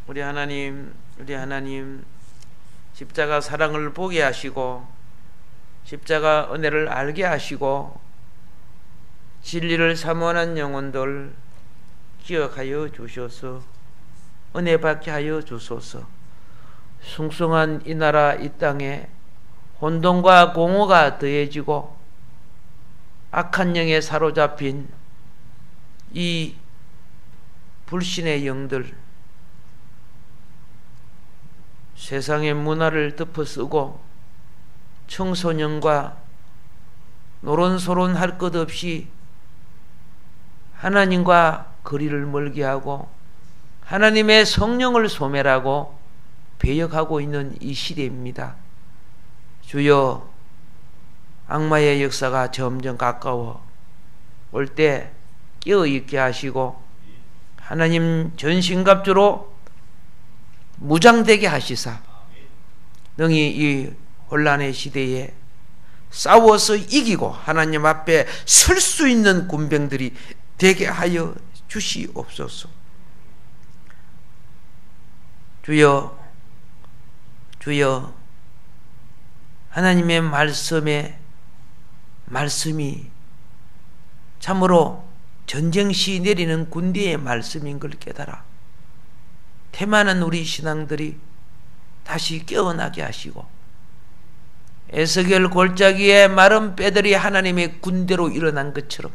우리 하나님 십자가 사랑을 보게 하시고 십자가 은혜를 알게 하시고 진리를 사모하는 영혼들 기억하여 주셔서 은혜 받게 하여 주소서. 숭숭한 이 나라 이 땅에 혼돈과 공허가 더해지고 악한 영에 사로잡힌 이 불신의 영들, 세상의 문화를 덮어쓰고 청소년과 노론소론 할 것 없이 하나님과 거리를 멀게 하고 하나님의 성령을 소멸하고 배역하고 있는 이 시대입니다. 주여, 악마의 역사가 점점 가까워 올 때 깨어있게 하시고 하나님 전신갑주로 무장되게 하시사 능히 이 혼란의 시대에 싸워서 이기고 하나님 앞에 설 수 있는 군병들이 되게 하여 주시옵소서. 주여, 하나님의 말씀이 참으로 전쟁시 내리는 군대의 말씀인 걸 깨달아 태만한 우리 신앙들이 다시 깨어나게 하시고 에스겔 골짜기에 마른 뼈들이 하나님의 군대로 일어난 것처럼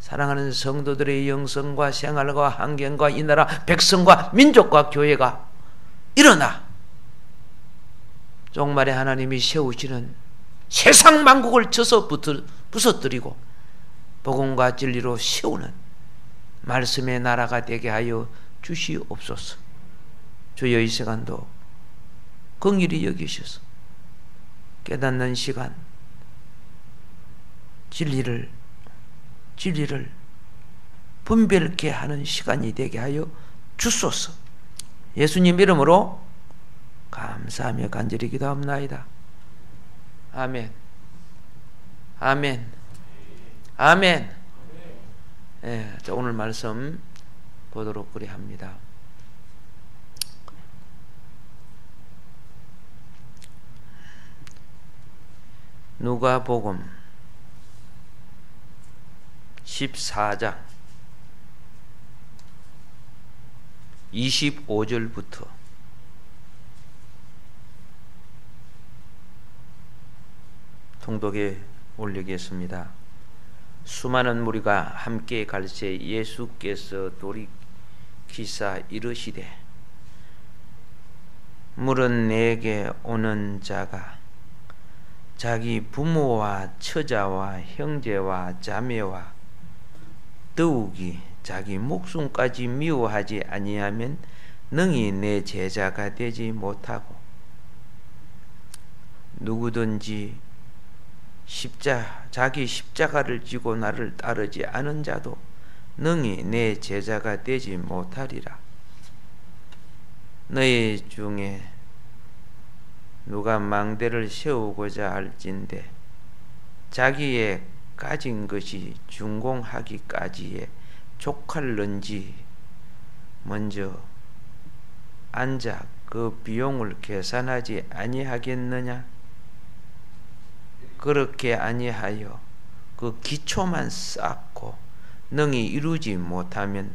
사랑하는 성도들의 영성과 생활과 환경과 이 나라 백성과 민족과 교회가 일어나 종말에 하나님이 세우시는 세상 만국을 쳐서 부서뜨리고 복음과 진리로 세우는 말씀의 나라가 되게 하여 주시옵소서. 주여, 이 시간도 긍휼히 여기셔서 깨닫는 시간, 진리를 분별케 하는 시간이 되게 하여 주소서. 예수님 이름으로 감사하며 간절히 기도합나이다. 아멘. 아멘. 아멘. 예, 자, 오늘 말씀 보도록 그리합니다. 누가복음 14장 25절부터 통독에 올리겠습니다. 수많은 무리가 함께 갈새 예수께서 돌이키사 이르시되 물은 내게 오는 자가 자기 부모와 처자와 형제와 자매와 더욱이 자기 목숨까지 미워하지 아니하면 능히 내 제자가 되지 못하고 누구든지 자기 십자가를 지고 나를 따르지 않은 자도 능히 내 제자가 되지 못하리라. 너희 중에 누가 망대를 세우고자 할진대 자기의 가진 것이 준공하기까지에 족할는지 먼저 앉아 그 비용을 계산하지 아니하겠느냐? 그렇게 아니하여 그 기초만 쌓고 능히 이루지 못하면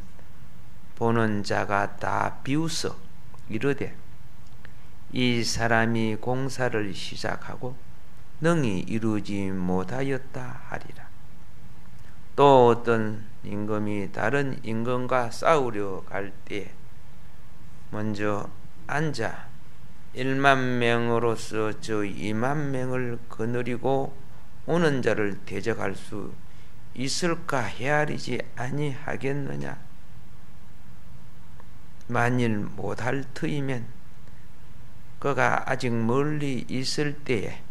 보는 자가 다 비웃어 이르되 이 사람이 공사를 시작하고 능히 이루지 못하였다 하리라. 또 어떤 임금이 다른 임금과 싸우려 갈 때에 먼저 앉아 1만 명으로서 저 2만 명을 거느리고 오는 자를 대적할 수 있을까 헤아리지 아니하겠느냐? 만일 못할 터이면 그가 아직 멀리 있을 때에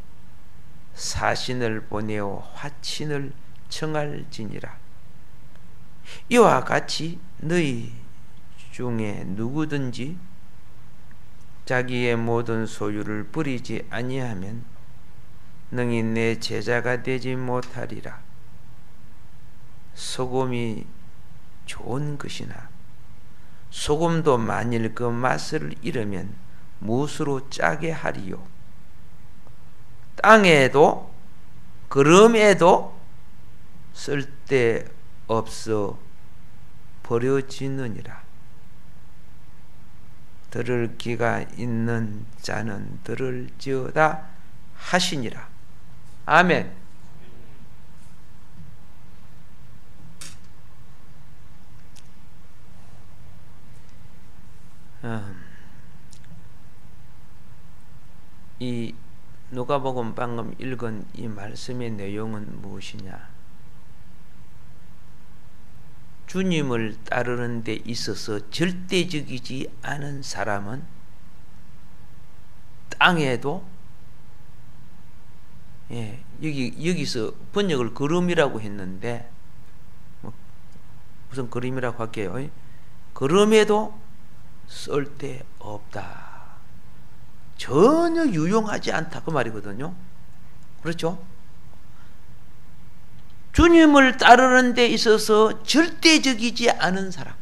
사신을 보내어 화친을 청할지니라. 이와 같이 너희 중에 누구든지 자기의 모든 소유를 버리지 아니하면 능히 내 제자가 되지 못하리라. 소금이 좋은 것이나 소금도 만일 그 맛을 잃으면 무엇으로 짜게 하리요? 땅에도 그름에도 쓸데없어 버려지느니라. 들을 귀가 있는 자는 들을지어다 하시니라. 아멘. 이 누가복음 방금 읽은 이 말씀의 내용은 무엇이냐? 주님을 따르는 데 있어서 절대적이지 않은 사람은 땅에도, 여기서 번역을 그름이라고 했는데 무슨 그림이라고 할게요. 그럼에도 쓸데없다. 전혀 유용하지 않다 그 말이거든요. 그렇죠? 주님을 따르는 데 있어서 절대적이지 않은 사람.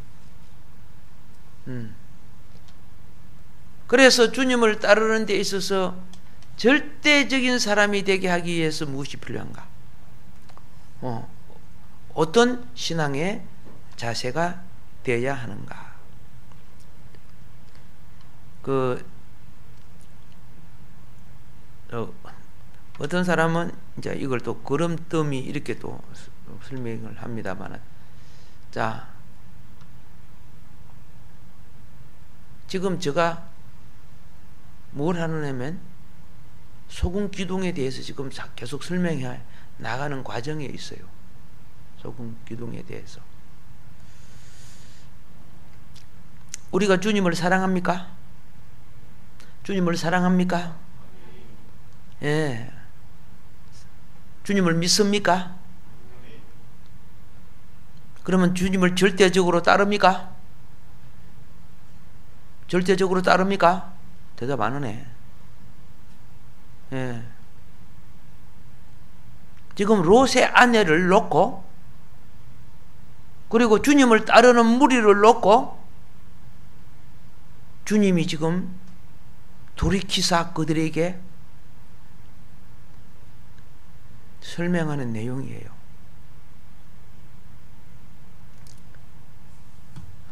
그래서 주님을 따르는 데 있어서 절대적인 사람이 되게 하기 위해서 무엇이 필요한가? 어떤 신앙의 자세가 되어야 하는가? 어떤 사람은 이제 이걸 또 그름더미 이렇게 또 설명을 합니다만은, 자, 지금 제가 뭘 하느냐면 소금 기둥에 대해서 지금 계속 설명해 나가는 과정에 있어요. 소금 기둥에 대해서. 우리가 주님을 사랑합니까? 주님을 사랑합니까? 예. 주님을 믿습니까? 그러면 주님을 절대적으로 따릅니까? 절대적으로 따릅니까? 대답 안 하네. 예. 지금 롯의 아내를 놓고, 그리고 주님을 따르는 무리를 놓고, 주님이 지금 돌이키사 그들에게 설명하는 내용이에요.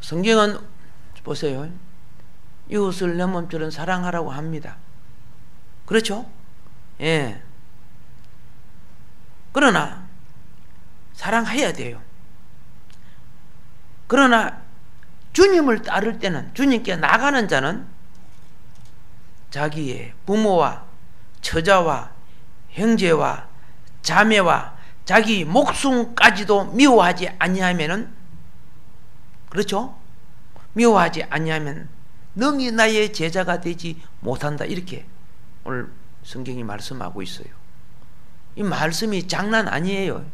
성경은 보세요. 이웃을 내 몸처럼 사랑하라고 합니다. 그렇죠? 예. 그러나 사랑해야 돼요. 그러나 주님을 따를 때는, 주님께 나가는 자는 자기의 부모와 처자와 형제와 자매와 자기 목숨까지도 미워하지 아니하면은, 그렇죠? 미워하지 아니하면 능히 나의 제자가 되지 못한다. 이렇게 오늘 성경이 말씀하고 있어요. 이 말씀이 장난 아니에요.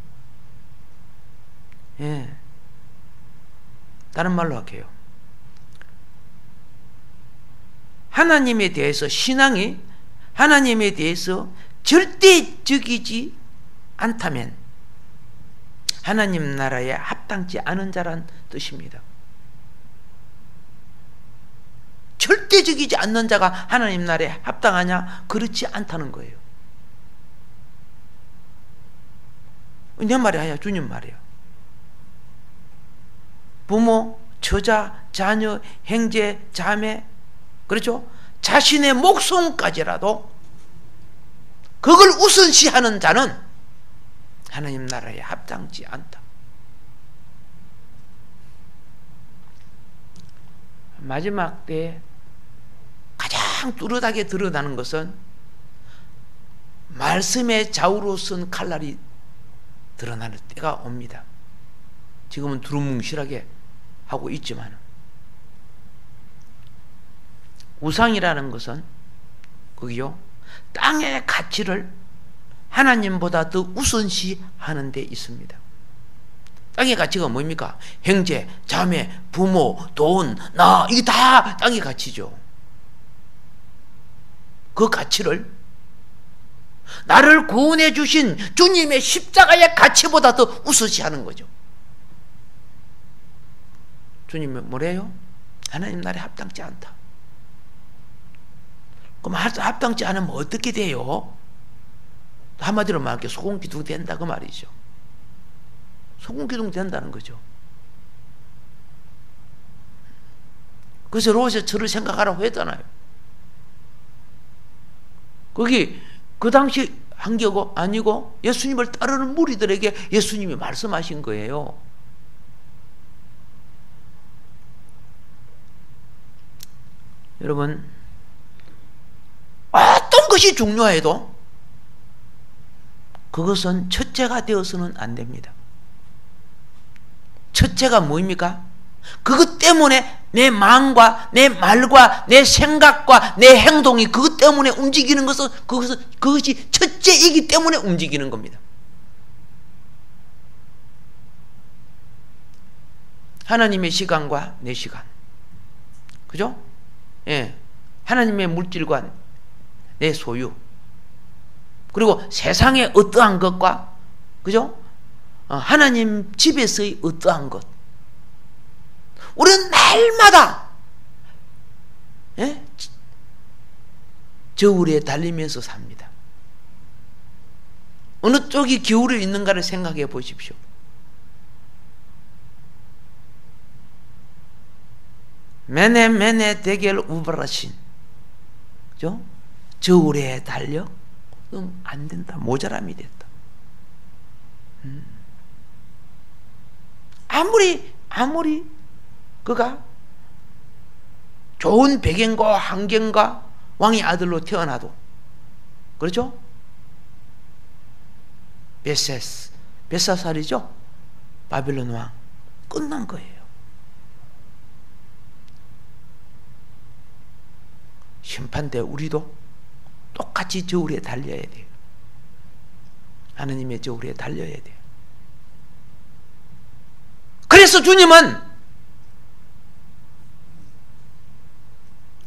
예. 다른 말로 할게요. 하나님에 대해서, 신앙이 하나님에 대해서 절대적이지 않다면 하나님 나라에 합당치 않은 자란 뜻입니다. 절대적이지 않는 자가 하나님 나라에 합당하냐? 그렇지 않다는 거예요. 내 말이 아니야, 주님 말이야. 부모, 처자, 자녀, 형제, 자매, 그렇죠? 자신의 목숨까지라도 그걸 우선시하는 자는 하나님 나라에 합당치 않다. 마지막 때에 가장 뚜렷하게 드러나는 것은 말씀의 좌우로 쓴 칼날이 드러나는 때가 옵니다. 지금은 두루뭉실하게 하고 있지만, 우상이라는 것은 그게요, 땅의 가치를 하나님보다 더 우선시하는 데 있습니다. 땅의 가치가 뭡니까? 형제, 자매, 부모, 돈, 나, 이게 다 땅의 가치죠. 그 가치를 나를 구원해 주신 주님의 십자가의 가치보다 더 우선시하는 거죠. 주님은 뭐래요? 하나님 나라에 합당치 않다. 그럼 합당치 않으면 어떻게 돼요? 한마디로 말할게 소금기둥 된다 그 말이죠. 소금기둥 된다는 거죠. 그래서 롯이 저를 생각하라고 했잖아요. 거기 그 당시 한겨고 아니고 예수님을 따르는 무리들에게 예수님이 말씀하신 거예요. 여러분, 어떤 것이 중요해도 그것은 첫째가 되어서는 안 됩니다. 첫째가 뭐입니까? 그것 때문에 내 마음과 내 말과 내 생각과 내 행동이 그것 때문에 움직이는 것은 그것이 첫째이기 때문에 움직이는 겁니다. 하나님의 시간과 내 시간, 그죠? 예, 하나님의 물질과 내 소유, 그리고 세상의 어떠한 것과, 그죠? 하나님 집에서의 어떠한 것, 우리는 날마다 예? 저울에 달리면서 삽니다. 어느 쪽이 기울어 있는가를 생각해 보십시오. 매네 대결 우브라신, 그죠? 저울에 달려? 그럼 안 된다. 모자람이 됐다. 아무리 그가 좋은 배경과 환경과 왕의 아들로 태어나도, 그렇죠? 벳사살이죠? 바빌론 왕. 끝난 거예요. 심판대 우리도 똑같이 저울에 달려야 돼요. 하나님의 저울에 달려야 돼요. 그래서 주님은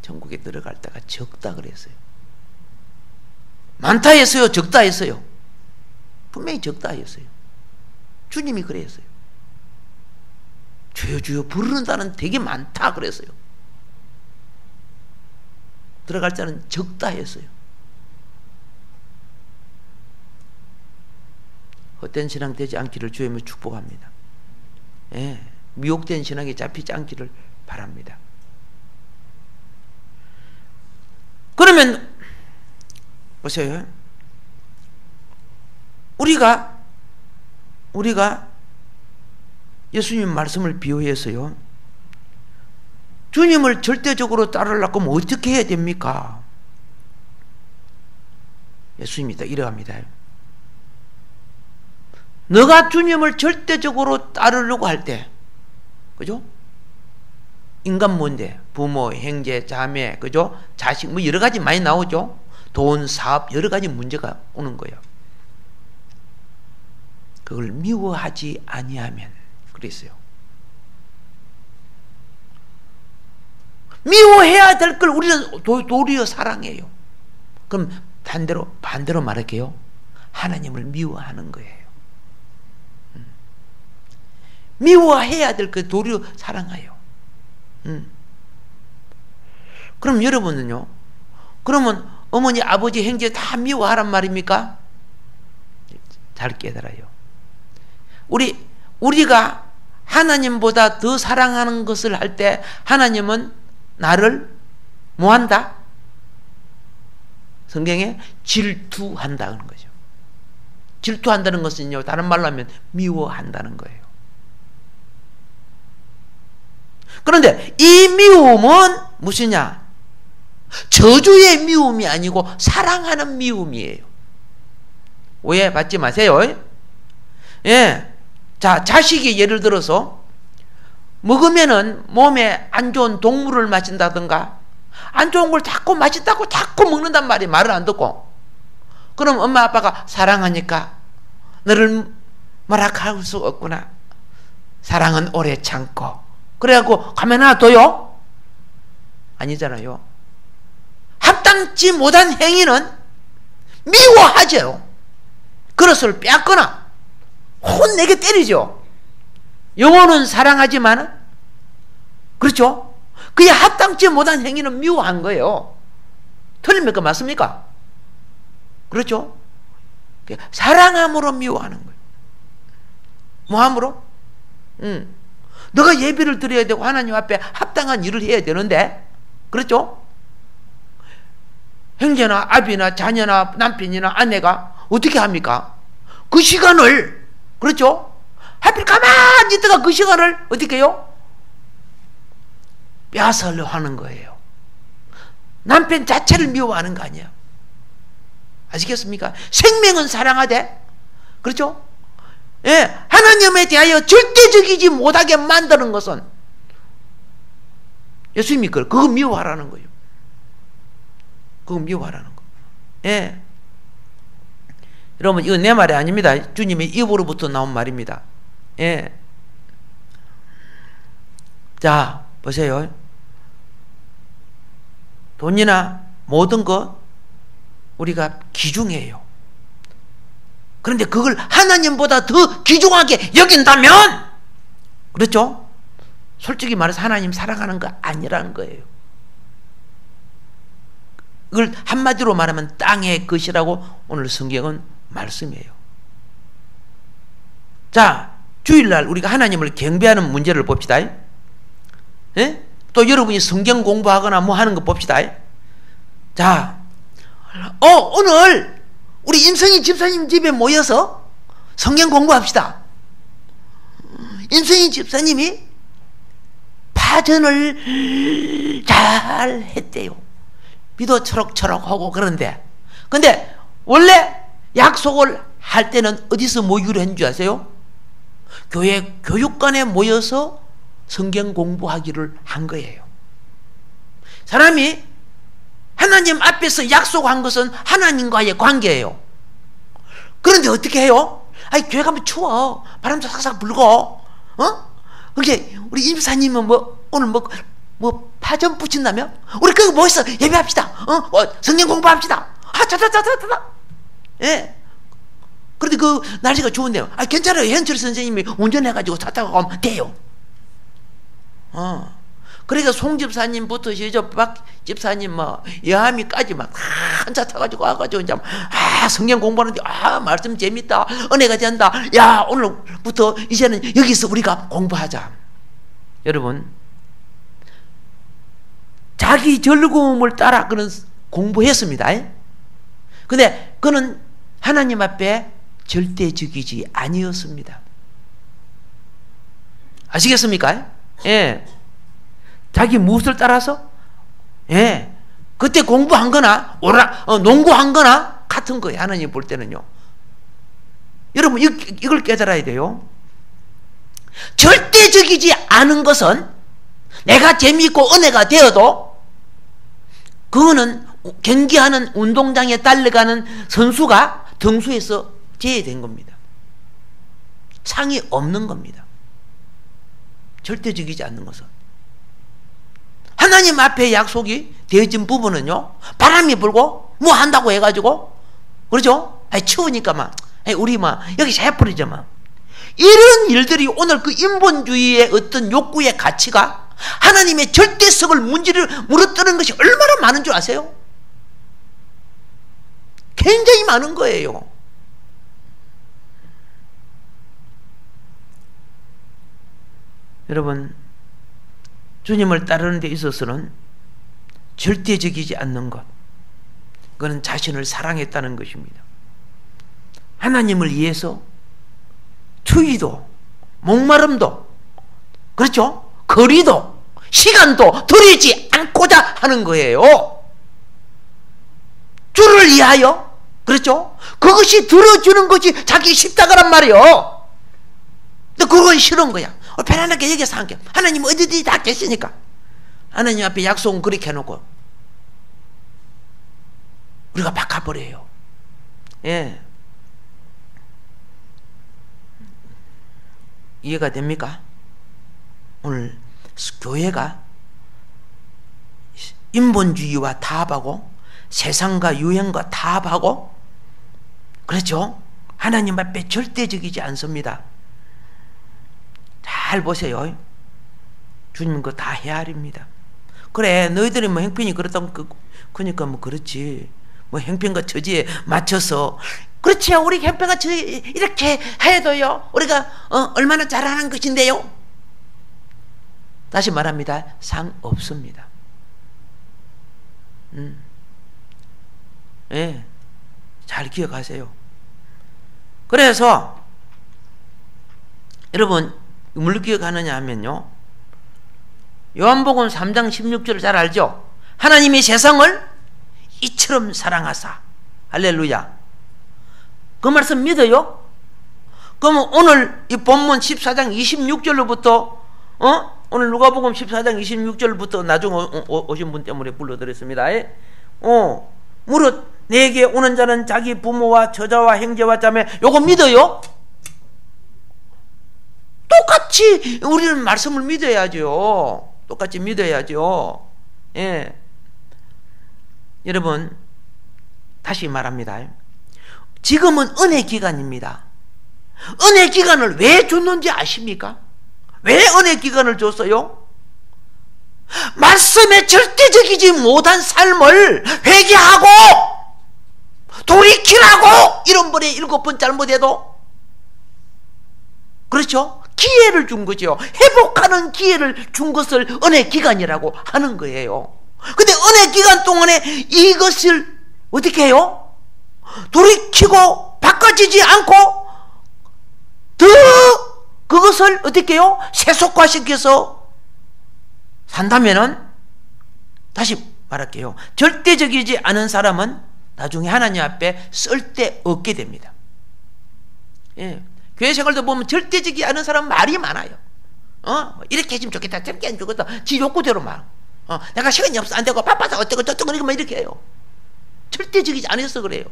천국에 들어갈 때가 적다 그랬어요. 많다 했어요? 적다 했어요? 분명히 적다 했어요. 주님이 그랬어요. 주여 주여 부르는 자는 되게 많다 그랬어요. 들어갈 자는 적다 했어요. 헛된 신앙 되지 않기를 주님을 축복합니다. 예, 미혹된 신앙에 잡히지 않기를 바랍니다. 그러면 보세요. 우리가 예수님 말씀을 비유해서요, 주님을 절대적으로 따르려고 하면 어떻게 해야 됩니까? 예수님이 딱 이래갑니다. 너가 주님을 절대적으로 따르려고 할 때, 그죠? 인간 뭔데? 부모, 형제, 자매, 그죠? 자식, 뭐 여러 가지 많이 나오죠? 돈, 사업, 여러 가지 문제가 오는 거예요. 그걸 미워하지 아니하면, 그랬어요. 미워해야 될 걸 우리는 도리어 사랑해요. 그럼 반대로 말할게요. 하나님을 미워하는 거예요. 미워해야 될 걸 도리어 사랑해요. 그럼 여러분은요? 그러면 어머니, 아버지, 형제 다 미워하란 말입니까? 잘 깨달아요. 우리가 하나님보다 더 사랑하는 것을 할 때 하나님은 나를 뭐한다? 성경에 질투한다는 거죠. 질투한다는 것은요, 다른 말로 하면 미워한다는 거예요. 그런데 이 미움은 무엇이냐? 저주의 미움이 아니고 사랑하는 미움이에요. 오해받지 마세요. 예. 자, 자식이 예를 들어서 먹으면은 몸에 안 좋은 동물을 마신다든가 안 좋은 걸 자꾸 맛있다고 자꾸 먹는단 말이에요. 말을 안 듣고. 그럼 엄마 아빠가 사랑하니까 너를 뭐라 할 수 없구나. 사랑은 오래 참고. 그래갖고 가만 놔둬요? 아니잖아요. 합당치 못한 행위는 미워하죠. 그릇을 빼앗거나 혼내게 때리죠. 영혼은 사랑하지만, 그렇죠? 그에 합당치 못한 행위는 미워한 거예요. 틀립니까? 맞습니까? 그렇죠? 사랑함으로 미워하는 거예요. 뭐함으로? 너가 예배를 드려야 되고 하나님 앞에 합당한 일을 해야 되는데, 그렇죠? 형제나 아비나 자녀나 남편이나 아내가 어떻게 합니까? 그 시간을, 그렇죠? 하필 가만히 있다가 그 시간을 어떻게 해요? 빼앗으려 하는 거예요. 남편 자체를 미워하는 거 아니에요. 아시겠습니까? 생명은 사랑하되, 그렇죠? 예, 하나님에 대하여 절대적이지 못하게 만드는 것은 예수님이 그거 미워하라는 거예요. 그거 미워하라는 거. 예. 여러분, 이건 내 말이 아닙니다. 주님의 입으로부터 나온 말입니다. 예. 자, 보세요. 돈이나 모든 것 우리가 귀중해요. 그런데 그걸 하나님보다 더 귀중하게 여긴다면, 그렇죠? 솔직히 말해서 하나님 사랑하는 거 아니라는 거예요. 그걸 한마디로 말하면 땅의 것이라고 오늘 성경은 말씀이에요. 자, 주일날 우리가 하나님을 경배하는 문제를 봅시다. 예? 또 여러분이 성경 공부하거나 뭐 하는 거 봅시다. 자, 오늘 우리 임성희 집사님 집에 모여서 성경 공부합시다. 임성희 집사님이 파전을 잘 했대요. 비도 초록초록하고 그런데, 근데 원래 약속을 할 때는 어디서 모이기로 했는 줄 아세요? 교회 교육관에 모여서 성경 공부하기를 한 거예요. 사람이 하나님 앞에서 약속한 것은 하나님과의 관계예요. 그런데 어떻게 해요? 아니, 교회 가면 추워. 바람도 삭삭 불고, 그게 우리 임사님은 오늘 파전 붙인다며? 우리 그거 모여서 예배합시다. 성경 공부합시다. 차차차차차. 예. 그런데 그 날씨가 좋은데요. 괜찮아요. 현철 선생님이 운전해가지고 차 타고 가면 돼요. 그러니까 송 집사님부터 시저 박 집사님 여하미까지 막 한차 타가지고 와가지고 이제 성경 공부하는데 말씀 재밌다, 은혜가 된다. 야, 오늘부터 이제는 여기서 우리가 공부하자. 여러분, 자기 즐거움을 따라 그는 공부했습니다. 근데 그는 하나님 앞에 절대적이지 아니었습니다. 아시겠습니까? 예. 자기 무엇을 따라서? 예. 그때 공부한 거나, 농구한 거나 같은 거예요. 하나님 볼 때는요. 여러분, 이걸 깨달아야 돼요. 절대적이지 않은 것은 내가 재미있고 은혜가 되어도 그거는 경기하는 운동장에 달려가는 선수가 등수에서 제외된 겁니다. 상이 없는 겁니다. 절대적이지 않는 것은. 하나님 앞에 약속이 되어진 부분은요, 바람이 불고 뭐 한다고 해가지고, 그렇죠? 추우니까 우리 여기서 해버리죠. 이런 일들이 오늘 그 인본주의의 어떤 욕구의 가치가 하나님의 절대성을 무너뜨리는 것이 얼마나 많은 줄 아세요? 굉장히 많은 거예요. 여러분, 주님을 따르는 데 있어서는 절대적이지 않는 것, 그건 자신을 사랑했다는 것입니다. 하나님을 위해서 추위도 목마름도, 그렇죠? 거리도 시간도 들이지 않고자 하는 거예요. 주를 위하여, 그렇죠? 그것이 들어주는 것이 자기 십자가란 말이에요. 근데 그건 싫은 거야. 편안하게 여기서 함께, 하나님 어디든지 다 계시니까 하나님 앞에 약속은 그렇게 해놓고 우리가 바꿔버려요. 예. 이해가 됩니까? 오늘 교회가 인본주의와 타협하고 세상과 유행과 타협하고, 그렇죠? 하나님 앞에 절대적이지 않습니다. 잘 보세요. 주님은 그거 다 헤아립니다. 그래 너희들이 뭐 형편이 그렇다면 그러니까 뭐 그렇지. 뭐 형편과 처지에 맞춰서 그렇지 우리 형편과 처지 이렇게 해도요 우리가 얼마나 잘하는 것인데요. 다시 말합니다. 상 없습니다. 예, 잘 기억하세요. 그래서 여러분 뭘 기억하느냐 하면요, 요한복음 3장 16절을 잘 알죠? 하나님이 세상을 이처럼 사랑하사. 할렐루야. 그 말씀 믿어요? 그러면 오늘 이 본문 14장 26절로부터 오늘 누가복음 14장 26절부터 나중에 오신 분 때문에 불러드렸습니다. 무릇 내게 오는 자는 자기 부모와 처자와 형제와 자매, 요거 믿어요? 똑같이 우리는 말씀을 믿어야죠. 똑같이 믿어야죠. 예. 여러분 다시 말합니다. 지금은 은혜 기간입니다. 은혜 기간을 왜 줬는지 아십니까? 왜 은혜 기간을 줬어요? 말씀에 절대적이지 못한 삶을 회개하고 돌이키라고. 이런 번에 7번 잘못해도, 그렇죠? 기회를 준 거죠. 회복하는 기회를 준 것을 은혜 기간이라고 하는 거예요. 근데 은혜 기간 동안에 이것을 어떻게 해요? 돌이키고 바꿔지지 않고 더 그것을 어떻게 해요? 세속화시켜서 산다면은, 다시 말할게요, 절대적이지 않은 사람은 나중에 하나님 앞에 쓸데없게 됩니다. 예. 교회 생활도 보면 절대적이지 않은 사람은 말이 많아요. 이렇게 했으면 좋겠다, 저렇게 하면 좋겠다, 지 욕구대로 막 내가 시간이 없어 안 되고 바빠서 어쩌고 저쩌고 이렇게 해요. 절대적이지 않아서 그래요.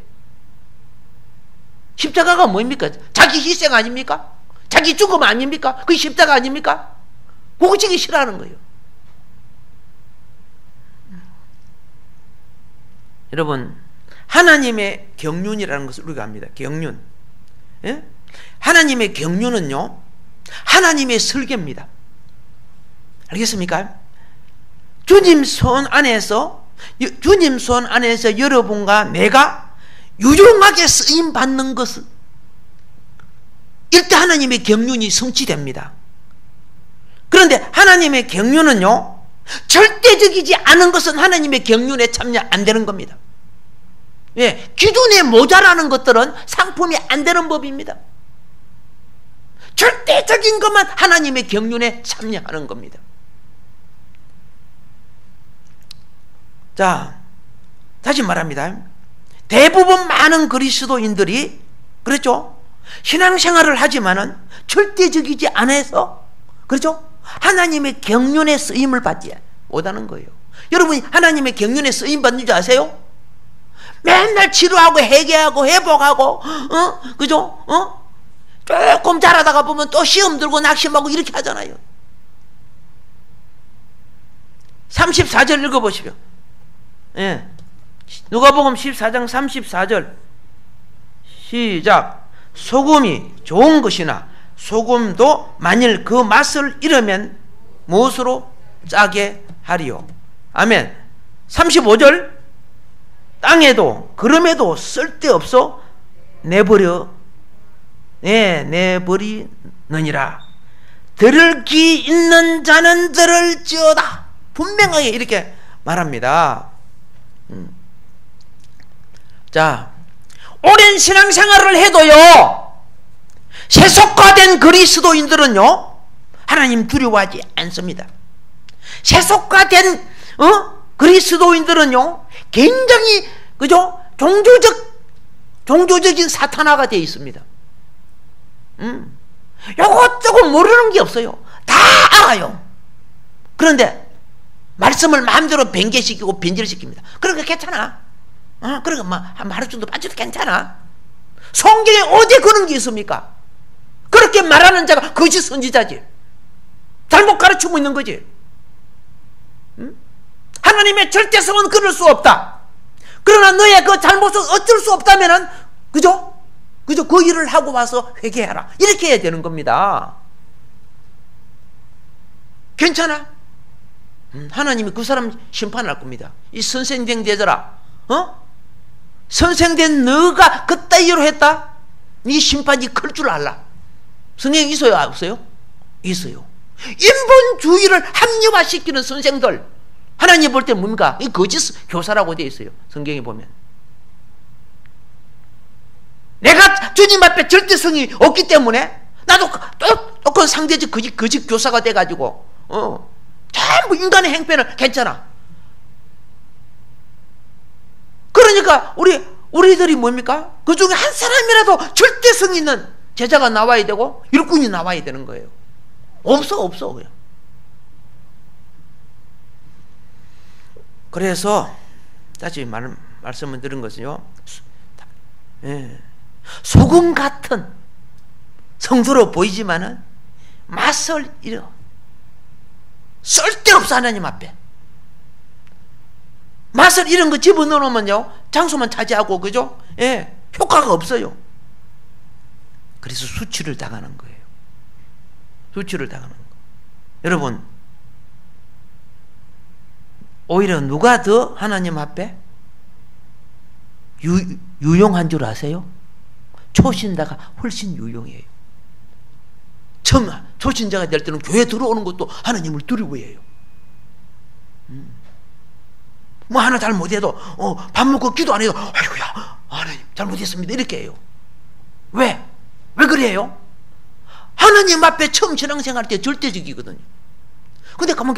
십자가가 뭡니까? 자기 희생 아닙니까? 자기 죽음 아닙니까? 그게 십자가 아닙니까? 그거 지기 싫어하는 거예요. 여러분, 하나님의 경륜이라는 것을 우리가 압니다. 경륜. 예? 하나님의 경륜은요, 하나님의 설계입니다. 알겠습니까? 주님 손 안에서 여러분과 내가 유용하게 쓰임 받는 것은 일단 하나님의 경륜이 성취됩니다. 그런데 하나님의 경륜은요, 절대적이지 않은 것은 하나님의 경륜에 참여 안 되는 겁니다. 예, 기준에 모자라는 것들은 상품이 안 되는 법입니다. 절대적인 것만 하나님의 경륜에 참여하는 겁니다. 자, 다시 말합니다. 대부분 많은 그리스도인들이, 그렇죠? 신앙생활을 하지만은 절대적이지 않아서, 그렇죠? 하나님의 경륜에 쓰임을 받지 못하는 거예요. 여러분이 하나님의 경륜에 쓰임 받는 줄 아세요? 맨날 치료하고 회개하고 회복하고, 그죠? 조금 잘하다가 보면 또 시험 들고 낙심하고 이렇게 하잖아요. 34절 읽어보시오. 예. 누가복음 14장 34절 시작. 소금이 좋은 것이나 소금도 만일 그 맛을 잃으면 무엇으로 짜게 하리요. 아멘. 35절. 땅에도 그럼에도 쓸데없어 내버리느니라. 들을 귀 있는 자는 들을지어다. 분명하게 이렇게 말합니다. 자, 오랜 신앙생활을 해도요, 세속화된 그리스도인들은요, 하나님 두려워하지 않습니다. 세속화된 그리스도인들은요, 굉장히, 그죠? 종교적인 사탄화가 되어 있습니다. 요것 조금 모르는 게 없어요. 다 알아요. 그런데 말씀을 마음대로 변개시키고 변질시킵니다. 그러니까 괜찮아. 그러니까 뭐 한 하루 정도 빠져도 괜찮아. 성경에 어디 그런 게 있습니까? 그렇게 말하는 자가 거짓 선지자지. 잘못 가르치고 있는 거지. 하나님의 절대성은 그럴 수 없다. 그러나 너의 그 잘못은 어쩔 수 없다면은, 그죠? 그 일을 하고 와서 회개해라. 이렇게 해야 되는 겁니다. 괜찮아? 하나님이 그 사람 심판할 겁니다. 이 선생된 제자라, 선생된 너가 그따위로 했다? 네 심판이 클 줄 알라. 성경에 있어요, 없어요? 있어요. 인본주의를 합리화시키는 선생들, 하나님 볼 때 뭡니까? 이 거짓 교사라고 되어 있어요, 성경에 보면. 내가 주님 앞에 절대성이 없기 때문에 나도 또 그 상대적 거짓 교사가 돼가지고 전부 인간의 행편을 괜찮아. 그러니까 우리들이 뭡니까? 그 중에 한 사람이라도 절대성 있는 제자가 나와야 되고 일꾼이 나와야 되는 거예요. 없어 그냥. 그래서 다시 말씀을 드린 것은요, 소금 같은 성도로 보이지만은 맛을 잃어. 쓸데없어. 하나님 앞에 맛을 잃은 거 집어넣으면요 장소만 차지하고, 그죠? 효과가 없어요. 그래서 수치를 당하는 거예요. 수치를 당하는 거. 여러분, 오히려 누가 더 하나님 앞에 유용한 줄 아세요? 초신자가 훨씬 유용해요. 처음 초신자가 될 때는 교회 들어오는 것도 하나님을 두려워해요. 뭐 하나 잘못해도 밥 먹고 기도 안 해도 아이고야 하나님 잘못했습니다 이렇게 해요. 왜 그래요? 하나님 앞에 처음 신앙생활 때 절대적이거든요. 근데 가만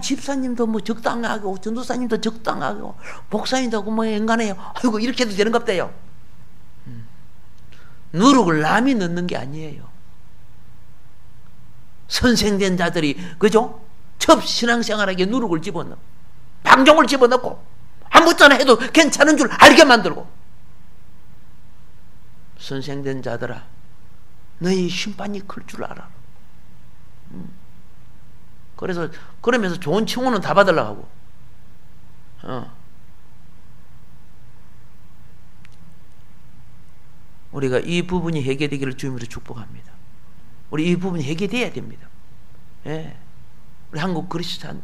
집사님도 뭐 적당하고 전도사님도 적당하고 목사님도 뭐 인간해요. 아이고 이렇게 해도 되는 것 같아요. 누룩을 남이 넣는 게 아니에요. 선생된 자들이, 그죠? 첫 신앙생활에게 누룩을 집어넣고 방종을 집어넣고 아무것도 해도 괜찮은 줄 알게 만들고. 선생된 자들아, 너희 심판이 클 줄 알아. 그러면서 좋은 칭호는 다 받으려고 하고. 우리가 이 부분이 해결되기를 주님으로 축복합니다. 우리 이 부분이 해결돼야 됩니다. 우리 한국 그리스도인,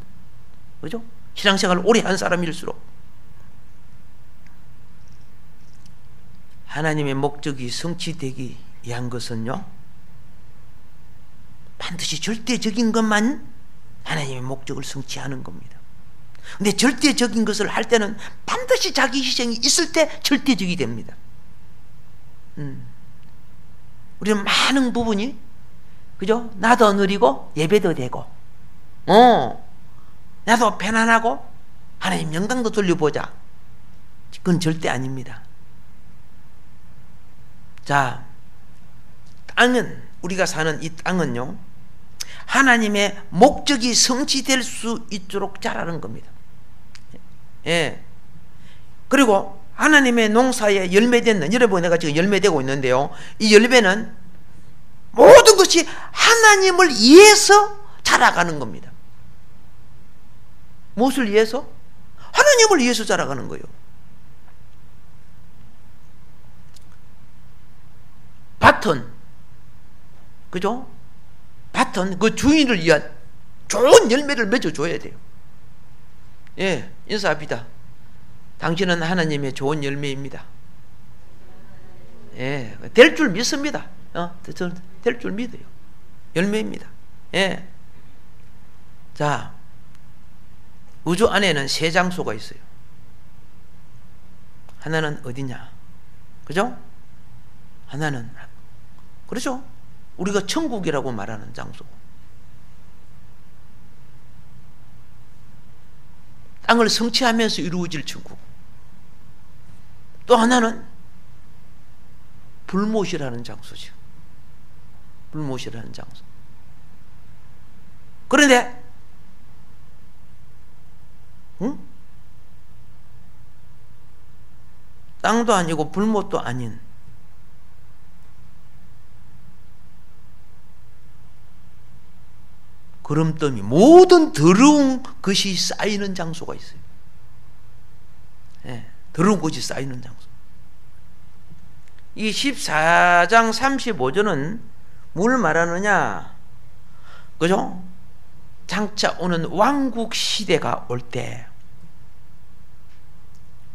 그죠? 신앙생활을 오래 한 사람일수록 하나님의 목적이 성취되기 위한 것은요, 반드시 절대적인 것만 하나님의 목적을 성취하는 겁니다. 근데 절대적인 것을 할 때는 반드시 자기 희생이 있을 때 절대적이 됩니다. 우리는 많은 부분이, 그죠? 나도 누리고 예배도 되고 나도 편안하고 하나님 영광도 돌려보자. 그건 절대 아닙니다. 자, 땅은, 우리가 사는 이 땅은요, 하나님의 목적이 성취될 수 있도록 자라는 겁니다. 그리고 하나님의 농사에 열매되는, 여러분 내가 지금 열매되고 있는데요, 이 열매는 모든 것이 하나님을 위해서 자라가는 겁니다. 무엇을 위해서? 하나님을 위해서 자라가는 거예요. 밭은, 그죠? 밭은 그 주인을 위한 좋은 열매를 맺어줘야 돼요. 인사합니다. 당신은 하나님의 좋은 열매입니다. 될 줄 믿습니다. 저는 될 줄 믿어요. 열매입니다. 자, 우주 안에는 세 장소가 있어요. 하나는 어디냐? 그죠? 하나는, 그렇죠? 우리가 천국이라고 말하는 장소. 땅을 성취하면서 이루어질 천국. 또 하나는 불못이라는 장소죠. 불못이라는 장소. 그런데 땅도 아니고 불못도 아닌 거름더미, 모든 더러운 것이 쌓이는 장소가 있어요. 더러운 것이 쌓이는 장소. 이 14장 35절은 뭘 말하느냐? 그죠? 장차 오는 왕국 시대가 올 때,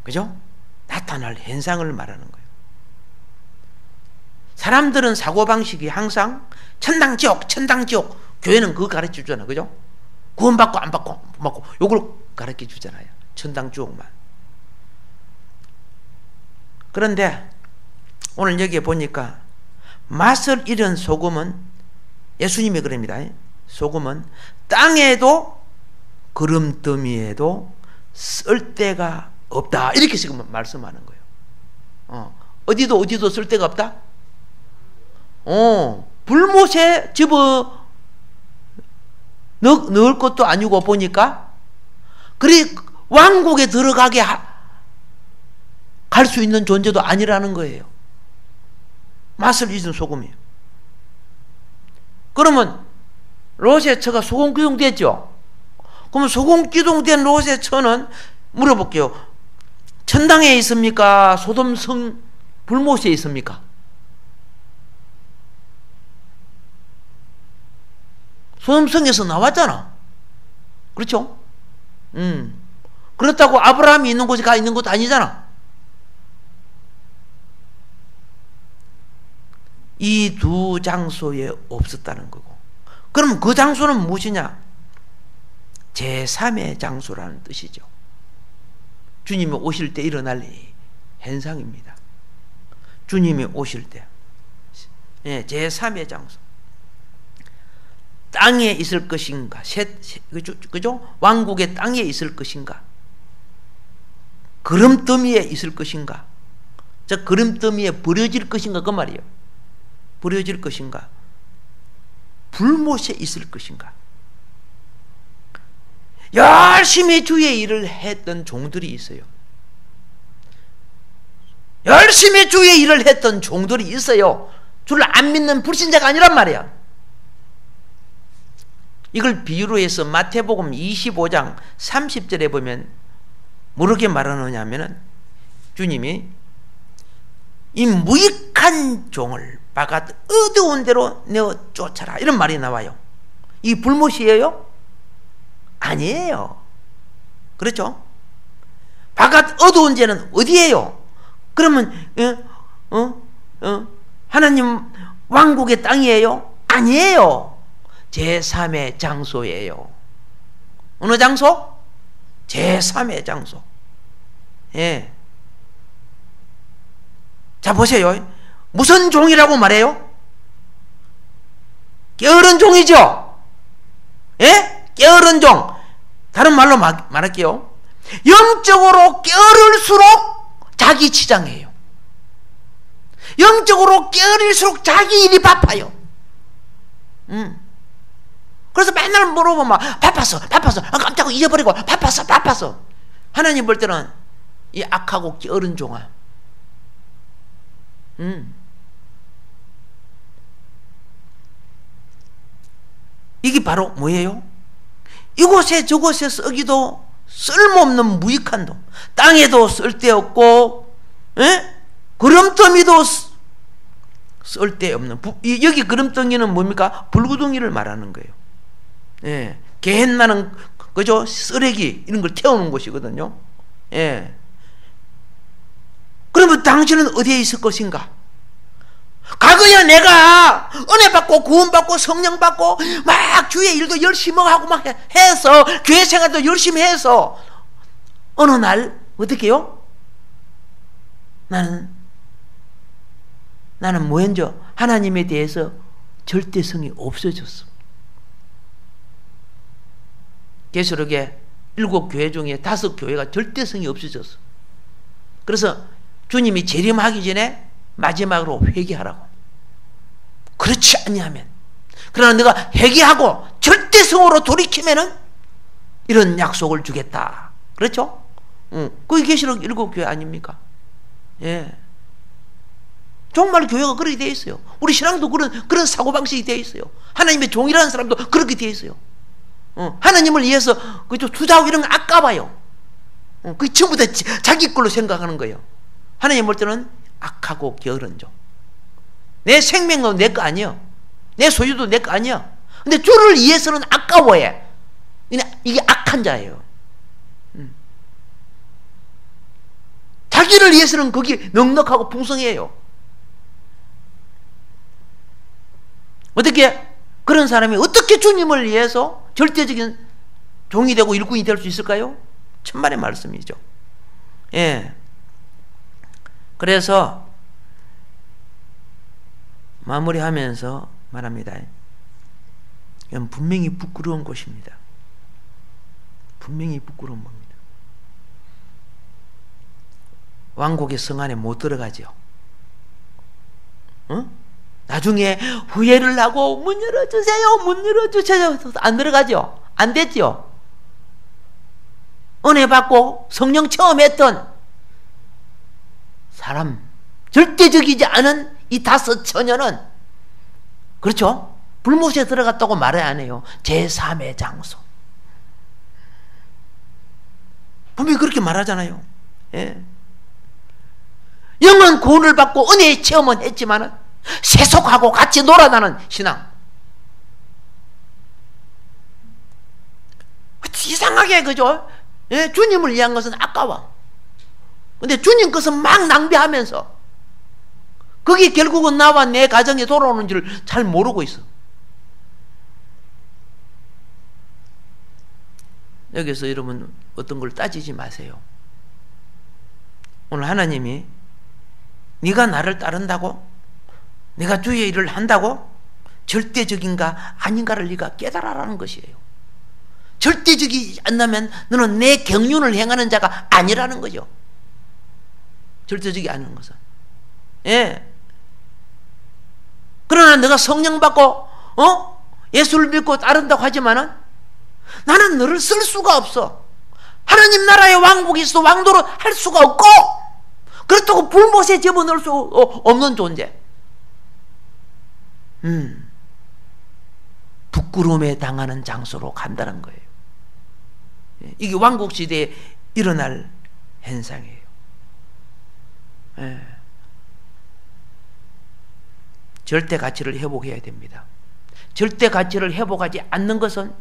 그죠? 나타날 현상을 말하는 거예요. 사람들은 사고방식이 항상 천당지옥, 천당지옥. 교회는 그거 가르쳐 주잖아요. 그죠? 구원받고 안 받고, 받고. 요걸 가르쳐 주잖아요. 천당지옥만. 그런데 오늘 여기에 보니까 맛을 잃은 소금은, 예수님이 그럽니다. 소금은 땅에도 그름더미에도 쓸 데가 없다. 이렇게 지금 말씀하는 거예요. 어디도 쓸 데가 없다? 불못에 집어 넣을 것도 아니고 보니까, 그래, 왕국에 들어가게 갈 수 있는 존재도 아니라는 거예요. 맛을 잊은 소금이에요. 그러면 로세처가 소금기둥됐죠? 그러면 소금기둥된 로세처는 물어볼게요. 천당에 있습니까? 소돔성 불못에 있습니까? 소돔성에서 나왔잖아. 그렇죠? 그렇다고 아브라함이 있는 곳에 가 있는 것도 아니잖아. 이 두 장소에 없었다는 거고. 그럼 그 장소는 무엇이냐? 제3의 장소라는 뜻이죠. 주님이 오실 때 일어날 현상입니다. 주님이 오실 때, 제3의 장소. 땅에 있을 것인가? 그죠? 왕국의 땅에 있을 것인가? 그름더미에 있을 것인가? 저 그름더미에 버려질 것인가? 그 말이에요. 버려질 것인가? 불못에 있을 것인가? 열심히 주의 일을 했던 종들이 있어요. 열심히 주의 일을 했던 종들이 있어요. 주를 안 믿는 불신자가 아니란 말이야. 이걸 비유로 해서 마태복음 25장 30절에 보면 뭐렇게 말하느냐 하면은, 주님이 이 무익한 종을 바깥 어두운 데로 내어 쫓아라, 이런 말이 나와요. 이 불못이에요? 아니에요. 그렇죠? 바깥 어두운 데는 어디예요? 그러면 하나님 왕국의 땅이에요? 아니에요. 제3의 장소예요. 어느 장소? 제3의 장소. 예. 자, 보세요. 무슨 종이라고 말해요? 게으른 종이죠? 예? 게으른 종. 다른 말로 말할게요. 영적으로 게으를수록 자기 치장해요. 영적으로 게으를수록 자기 일이 바빠요. 그래서 맨날 물어보면 바빴어. 깜짝 잊어버리고 바빴어. 하나님 볼 때는 이 악하고 게으른 종아. 이게 바로 뭐예요? 이곳에 저곳에 썩이도 쓸모없는 무익한 돈. 땅에도 쓸데없고, 그름더미도 쓸데없는. 여기 그름덩이는 뭡니까? 불구덩이를 말하는 거예요. 예. 게헨나는 그죠? 쓰레기 이런 걸 태우는 곳이거든요. 예. 그러면 당신은 어디에 있을 것인가? 과거에 내가 은혜 받고 구원 받고 성령 받고 막 주의 일도 열심히 하고 막 해서 교회 생활도 열심히 해서 어느 날 어떻게 해요? 나는 뭐였죠? 하나님에 대해서 절대성이 없어졌어. 계시록에 7교회 중에 5교회가 절대성이 없어졌어. 그래서 주님이 재림하기 전에 마지막으로 회개하라고. 그렇지 아니하면, 그러나 내가 회개하고 절대성으로 돌이키면은 이런 약속을 주겠다. 그렇죠? 그게 계시록 7교회 아닙니까? 예. 정말 교회가 그렇게 되어 있어요. 우리 신앙도 그런 사고방식이 되어 있어요. 하나님의 종이라는 사람도 그렇게 되어 있어요. 하나님을 위해서 투자하고 이런 건 아까워요. 그게 전부 다 자기 걸로 생각하는 거예요. 하나님 볼 때는 악하고 게으른 종. 내 생명도 내 거 아니야. 내 소유도 내 거 아니야. 근데 주를 위해서는 아까워해. 이게 악한 자예요. 자기를 위해서는 거기 넉넉하고 풍성해요. 어떻게 그런 사람이 어떻게 주님을 위해서 절대적인 종이 되고 일꾼이 될 수 있을까요? 천만의 말씀이죠. 예. 그래서 마무리하면서 말합니다. 이건 분명히 부끄러운 것입니다. 분명히 부끄러운 겁니다. 왕국의 성 안에 못 들어가죠. 응? 나중에 후회를 하고 문 열어주세요, 문 열어주세요. 안 들어가죠. 안 됐죠. 은혜 받고 성령 체험했던 사람, 절대적이지 않은 이 5 처녀는, 그렇죠? 불못에 들어갔다고 말을 안 해요. 제3의 장소. 분명히 그렇게 말하잖아요. 예. 영은 구원을 받고 은혜의 체험은 했지만은 세속하고 같이 놀아나는 신앙. 이상하게, 그죠? 예? 주님을 위한 것은 아까워. 근데 주님 것은 막 낭비하면서 그게 결국은 나와 내 가정에 돌아오는 줄 잘 모르고 있어. 여기서 여러분 어떤 걸 따지지 마세요. 오늘 하나님이 네가 나를 따른다고? 네가 주의 일을 한다고? 절대적인가 아닌가를 네가 깨달아라는 것이에요. 절대적이지 않다면 너는 내 경륜을 행하는 자가 아니라는 거죠. 절대적이 아닌 것은. 예. 그러나 내가 성령 받고 예수를 믿고 따른다고 하지만은 나는 너를 쓸 수가 없어. 하나님 나라의 왕국이 있어 왕도로 할 수가 없고, 그렇다고 불못에 집어넣을 수 없는 존재. 부끄러움에 당하는 장소로 간다는 거예요. 이게 왕국 시대에 일어날 현상이에요. 예. 절대 가치를 회복해야 됩니다. 절대 가치를 회복하지 않는 것은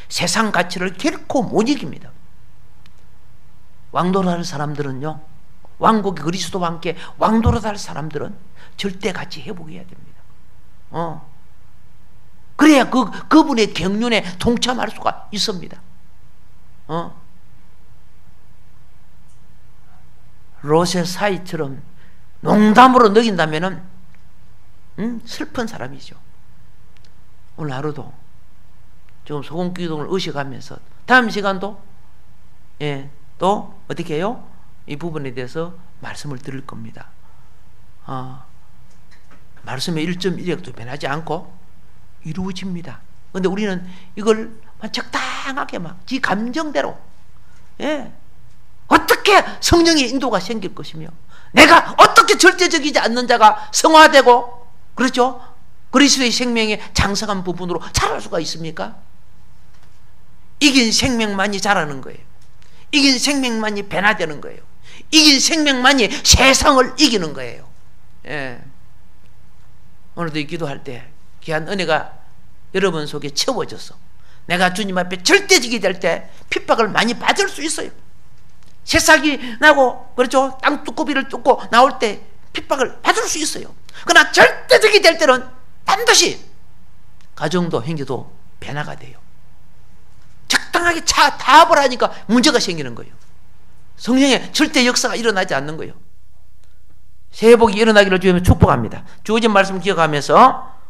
세상 가치를 결코 못 이깁니다. 왕도를 할 사람들은요, 왕국의 그리스도와 함께 왕도를 할 사람들은 절대 가치 회복해야 됩니다. 그래야 그분의 경륜에 동참할 수가 있습니다. 롯의 사이처럼 농담으로 넘긴다면은 슬픈 사람이죠. 오늘 하루도 지금 소금기둥을 의식하면서 다음 시간도 또 어떻게 해요? 이 부분에 대해서 말씀을 드릴 겁니다. 말씀의 1.1역도 변하지 않고 이루어집니다. 그런데 우리는 이걸 적당하게 막 지 감정대로, 어떻게 성령의 인도가 생길 것이며 내가 어떻게 절대적이지 않는 자가 성화되고, 그렇죠? 그리스도의 생명의 장성한 부분으로 자랄 수가 있습니까? 이긴 생명만이 자라는 거예요. 이긴 생명만이 변화되는 거예요. 이긴 생명만이 세상을 이기는 거예요. 오늘도 기도할 때 귀한 은혜가 여러분 속에 채워져서 내가 주님 앞에 절대적이 될 때 핍박을 많이 받을 수 있어요. 새싹이 나고, 그렇죠? 땅 뚜껑비를 뚫고 나올 때 핍박을 받을 수 있어요. 그러나 절대적이 될 때는 반드시 가정도 행위도 변화가 돼요. 적당하게 타협을 하니까 문제가 생기는 거예요. 성령의 절대 역사가 일어나지 않는 거예요. 새해 복이 일어나기를 주님의 축복합니다. 주어진 말씀 기억하면서